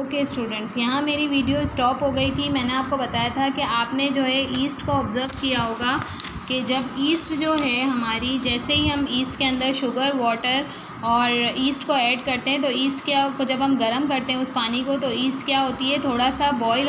Okay students, यहाँ मेरी video stop हो गई थी। मैंने आपको बताया था कि आपने जो है ईस्ट को ऑब्ज़र्व किया होगा कि जब ईस्ट जो है हमारी, जैसे ही हम ईस्ट के अंदर शुगर, वाटर और ईस्ट को ऐड करते हैं तो ईस्ट क्या को जब हम गर्म करते हैं उस पानी को, तो ईस्ट क्या होती है, थोड़ा सा बॉईल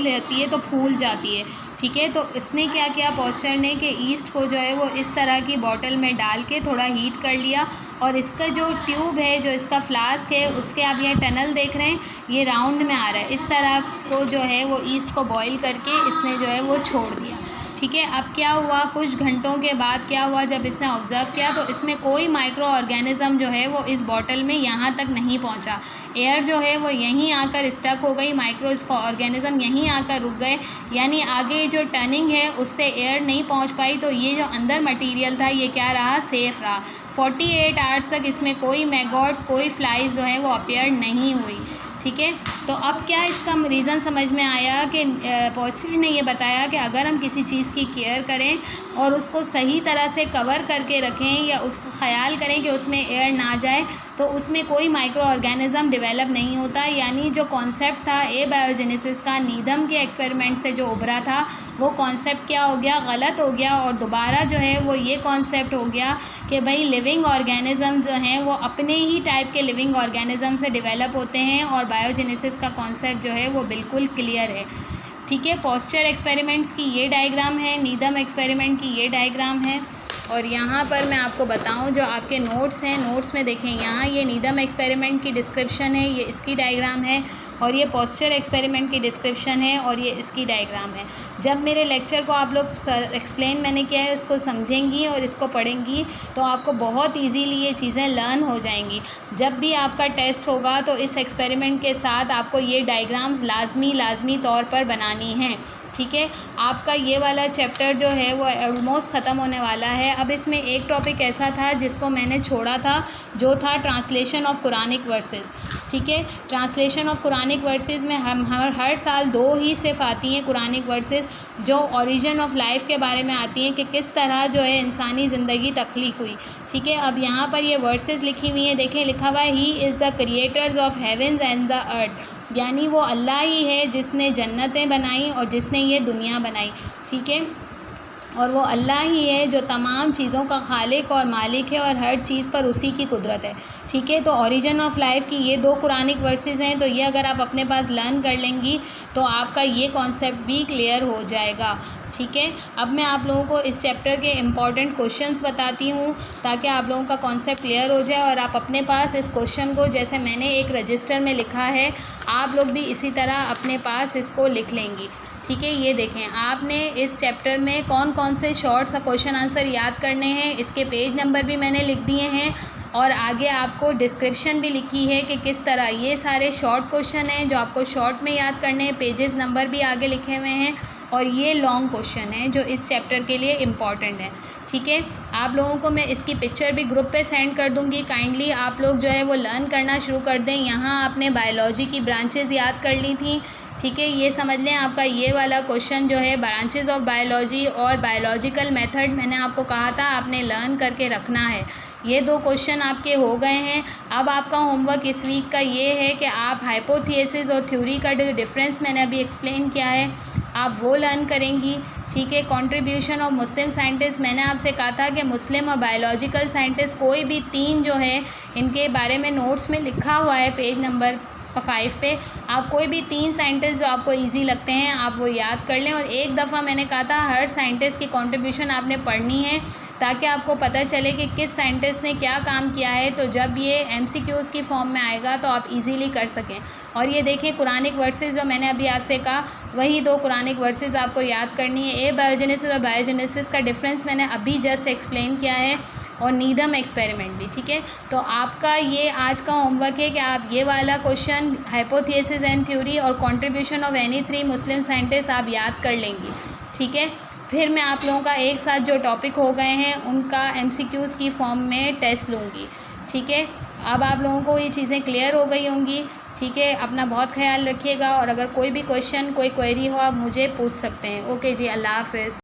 रहती है तो फूल जाती है। ठीक है, तो इसने क्या किया पॉस्चर ने कि ईस्ट को जो है वो इस तरह की बॉटल में डाल के थोड़ा हीट कर लिया, और इसका जो ट्यूब है, जो इसका फ्लास्क है, उसके आप ये टनल देख रहे हैं, ये राउंड में आ रहा है। इस तरह को जो है वो ईस्ट को बॉईल करके इसने जो है वो छोड़ दिया। ठीक है, अब क्या हुआ, कुछ घंटों के बाद क्या हुआ, जब इसने ऑब्ज़र्व किया तो इसमें कोई माइक्रो ऑर्गेनिज़म जो है वो इस बॉटल में यहाँ तक नहीं पहुँचा। एयर जो है वो यहीं आकर स्टक हो गई, माइक्रो ऑर्गेनिज़म यहीं आकर रुक गए, यानी आगे जो टर्निंग है उससे एयर नहीं पहुँच पाई। तो ये जो अंदर मटीरियल था ये क्या रहा, सेफ़ रहा। 48 आवर्स तक इसमें कोई मैगॉट्स, कोई फ्लाइज जो है वो अपीयर नहीं हुई। ठीक है, तो अब क्या इसका रीज़न समझ में आया कि पॉस्चर ने ये बताया कि अगर हम किसी चीज़ की केयर करें और उसको सही तरह से कवर करके रखें या उसको ख्याल करें कि उसमें एयर ना जाए, तो उसमें कोई माइक्रो ऑर्गेनिज़म डेवलप नहीं होता। यानी जो कॉन्सेप्ट था एबायोजेनेसिस का, नीदम के एक्सपेरिमेंट से जो उभरा था, वो कॉन्सेप्ट क्या हो गया, गलत हो गया। और दोबारा जो है वो ये कॉन्सेप्ट हो गया कि भाई लिविंग ऑर्गेनिज़म जो हैं वो अपने ही टाइप के लिविंग ऑर्गेनिज़म से डेवलप होते हैं, और बायोजेनेसिस का कॉन्सेप्ट जो है वो बिल्कुल क्लियर है। ठीक है, पॉस्चर एक्सपेरिमेंट्स की ये डायग्राम है, नीदम एक्सपेरिमेंट की ये डायग्राम है, और यहाँ पर मैं आपको बताऊँ जो आपके नोट्स हैं, नोट्स में देखें, यहाँ ये नीदम एक्सपेरिमेंट की डिस्क्रिप्शन है, ये इसकी डायग्राम है, और ये पॉस्चर एक्सपेरिमेंट की डिस्क्रिप्शन है, और ये इसकी डायग्राम है। जब मेरे लेक्चर को आप लोग एक्सप्लेन मैंने किया है उसको समझेंगी और इसको पढ़ेंगी तो आपको बहुत इजीली ये चीज़ें लर्न हो जाएंगी। जब भी आपका टेस्ट होगा तो इस एक्सपेरिमेंट के साथ आपको ये डायग्राम्स लाजमी तौर पर बनानी हैं। ठीक है, आपका ये वाला चैप्टर जो है वो ऑलमोस्ट ख़त्म होने वाला है। अब इसमें एक टॉपिक ऐसा था जिसको मैंने छोड़ा था, जो था ट्रांसलेशन ऑफ कुरानिक वर्सेस। ठीक है, ट्रांसलेशन ऑफ कुरानिक वर्सेस में हम हर साल 2 ही सिर्फ आती हैं कुरानिक वर्सेस, जो ओरिजिन ऑफ लाइफ के बारे में आती हैं कि किस तरह जो है इंसानी ज़िंदगी तख्लीक हुई। ठीक है, अब यहाँ पर ये वर्सेस लिखी हुई हैं, देखें लिखा हुआ है he is the creators of heavens and the earth, यानी वो अल्लाह ही है जिसने जन्नतें बनाई और जिसने ये दुनिया बनाई। ठीक है, और वो अल्लाह ही है जो तमाम चीज़ों का खालिक और मालिक है, और हर चीज़ पर उसी की कुदरत है। ठीक है, तो ओरिजिन ऑफ लाइफ की ये 2 कुरानिक वर्सेस हैं, तो ये अगर आप अपने पास लर्न कर लेंगी तो आपका ये कॉन्सेप्ट भी क्लियर हो जाएगा। ठीक है, अब मैं आप लोगों को इस चैप्टर के इम्पॉर्टेंट क्वेश्चंस बताती हूँ ताकि आप लोगों का कॉन्सेप्ट क्लियर हो जाए, और आप अपने पास इस क्वेश्चन को, जैसे मैंने एक रजिस्टर में लिखा है, आप लोग भी इसी तरह अपने पास इसको लिख लेंगी। ठीक है, ये देखें, आपने इस चैप्टर में कौन कौन से शॉर्ट सा क्वेश्चन आंसर याद करने हैं, इसके पेज नंबर भी मैंने लिख दिए हैं, और आगे आपको डिस्क्रिप्शन भी लिखी है कि किस तरह ये सारे शॉर्ट क्वेश्चन हैं जो आपको शॉर्ट में याद करने हैं, पेजेस नंबर भी आगे लिखे हुए हैं, और ये लॉन्ग क्वेश्चन हैं जो इस चैप्टर के लिए इम्पॉर्टेंट है। ठीक है, आप लोगों को मैं इसकी पिक्चर भी ग्रुप पे सेंड कर दूंगी, काइंडली आप लोग जो है वो लर्न करना शुरू कर दें। यहाँ आपने बायोलॉजी की ब्रांचेज़ याद कर ली थी। ठीक है, ये समझ लें आपका ये वाला क्वेश्चन जो है ब्रांचेज़ ऑफ बायोलॉजी और बायोलॉजिकल मेथड, मैंने आपको कहा था आपने लर्न करके रखना है। ये 2 क्वेश्चन आपके हो गए हैं। अब आपका होमवर्क इस वीक का ये है कि आप हाइपोथेसिस और थ्योरी का जो डिफरेंस मैंने अभी एक्सप्लेन किया है आप वो लर्न करेंगी। ठीक है, कंट्रीब्यूशन ऑफ मुस्लिम साइंटिस्ट, मैंने आपसे कहा था कि मुस्लिम और बायोलॉजिकल साइंटिस्ट कोई भी 3 जो है इनके बारे में नोट्स में लिखा हुआ है पेज नंबर 5 पे, आप कोई भी 3 साइंटिस्ट जो आपको इजी लगते हैं आप वो याद कर लें। और एक दफ़ा मैंने कहा था हर साइंटिस्ट की कंट्रीब्यूशन आपने पढ़नी है ताकि आपको पता चले कि किस साइंटिस्ट ने क्या काम किया है, तो जब ये MCQs की फॉर्म में आएगा तो आप इजीली कर सकें। और ये देखें कुरानिक वर्सेस जो मैंने अभी आपसे कहा, वही 2 कुरानिक वर्सेस आपको याद करनी है। एबायोजेनेसिस और बायोजेनेसिस का डिफरेंस मैंने अभी जस्ट एक्सप्लेन किया है, और नीदम एक्सपेरिमेंट भी। ठीक है, तो आपका ये आज का होमवर्क है कि आप ये वाला क्वेश्चन हाइपोथेसिस एंड थ्योरी और contribution of any 3 Muslim scientist आप याद कर लेंगी। ठीक है, फिर मैं आप लोगों का एक साथ जो टॉपिक हो गए हैं उनका MCQs की फॉर्म में टेस्ट लूँगी। ठीक है, अब आप लोगों को ये चीज़ें क्लियर हो गई होंगी। ठीक है, अपना बहुत ख्याल रखिएगा, और अगर कोई भी क्वेश्चन, कोई क्वेरी हो आप मुझे पूछ सकते हैं। ओके जी, अल्लाह हाफ़िज़।